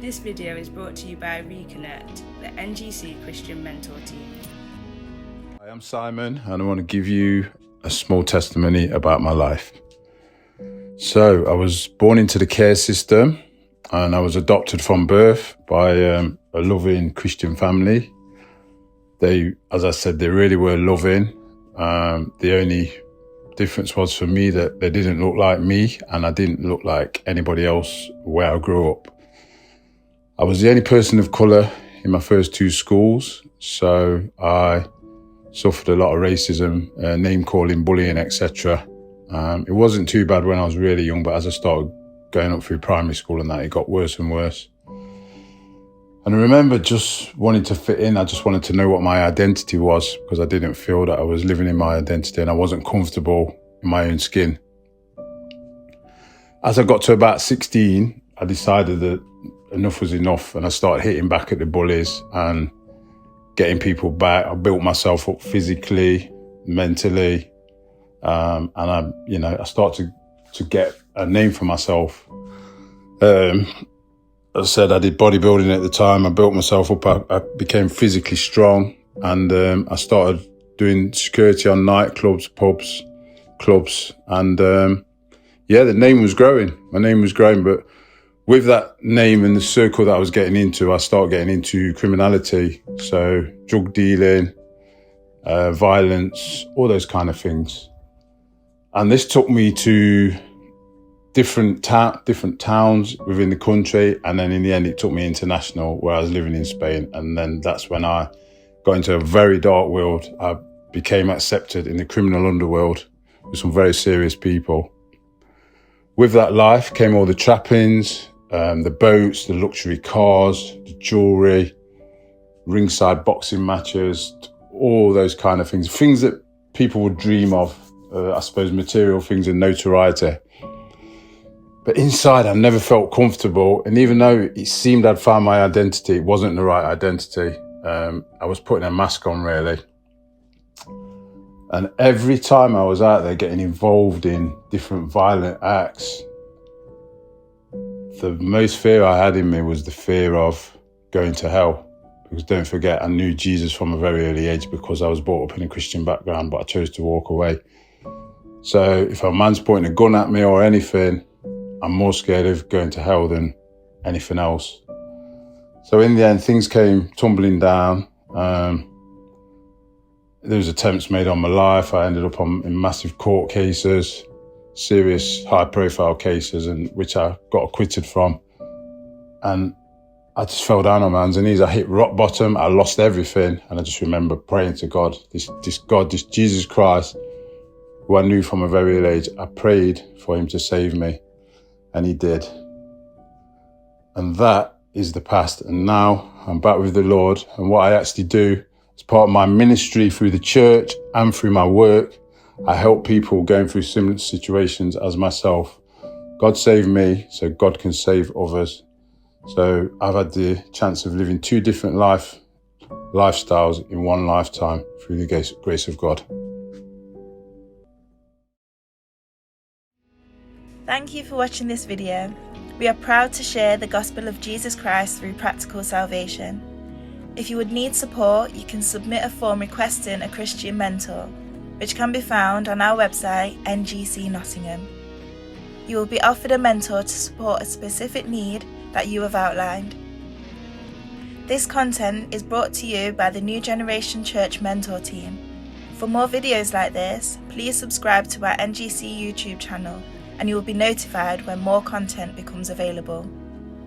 This video is brought to you by Reconnect, the NGC Christian Mentor Team. Hi, I'm Simon, and I want to give you a small testimony about my life. So, I was born into the care system, and I was adopted from birth by a loving Christian family. They, as I said, they really were loving. The only difference was for me that they didn't look like me, and I didn't look like anybody else where I grew up. I was the only person of colour in my first two schools, so I suffered a lot of racism, name-calling, bullying, etc. It wasn't too bad when I was really young, but as I started going up through primary school and that, it got worse and worse. And I remember just wanting to fit in. I just wanted to know what my identity was, because I didn't feel that I was living in my identity and I wasn't comfortable in my own skin. As I got to about 16, I decided that enough was enough, and I started hitting back at the bullies and getting people back. I built myself up physically, mentally, and I started to get a name for myself. As I said, I did bodybuilding at the time. I built myself up. I became physically strong, and I started doing security on nightclubs, pubs, clubs, and the name was growing. My name was growing, but with that name and the circle that I was getting into, I started getting into criminality. So drug dealing, violence, all those kind of things. And this took me to different towns within the country. And then in the end, it took me international, where I was living in Spain. And then that's when I got into a very dark world. I became accepted in the criminal underworld with some very serious people. With that life came all the trappings, the boats, the luxury cars, the jewellery, ringside boxing matches, all those kind of things that people would dream of, I suppose material things and notoriety. But inside, I never felt comfortable. And even though it seemed I'd found my identity, it wasn't the right identity. I was putting a mask on, really. And every time I was out there getting involved in different violent acts, the most fear I had in me was the fear of going to hell. Because don't forget, I knew Jesus from a very early age because I was brought up in a Christian background, but I chose to walk away. So if a man's pointing a gun at me or anything, I'm more scared of going to hell than anything else. So in the end, things came tumbling down. There was attempts made on my life. I ended up in massive court cases, serious high-profile cases, and which I got acquitted from. And I just fell down on my hands and knees. I hit rock bottom. I lost everything. And I just remember praying to God, this Jesus Christ, who I knew from a very early age. I prayed for him to save me, and he did. And that is the past. And now I'm back with the Lord. And what I actually do as part of my ministry through the church and through my work, I help people going through similar situations as myself. God saved me, so God can save others. So I've had the chance of living two different lifestyles in one lifetime through the grace of God. Thank you for watching this video. We are proud to share the gospel of Jesus Christ through practical salvation. If you would need support, you can submit a form requesting a Christian mentor, which can be found on our website, NGC Nottingham. You will be offered a mentor to support a specific need that you have outlined. This content is brought to you by the New Generation Church Mentor Team. For more videos like this, please subscribe to our NGC YouTube channel, and you will be notified when more content becomes available.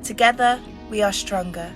Together, we are stronger.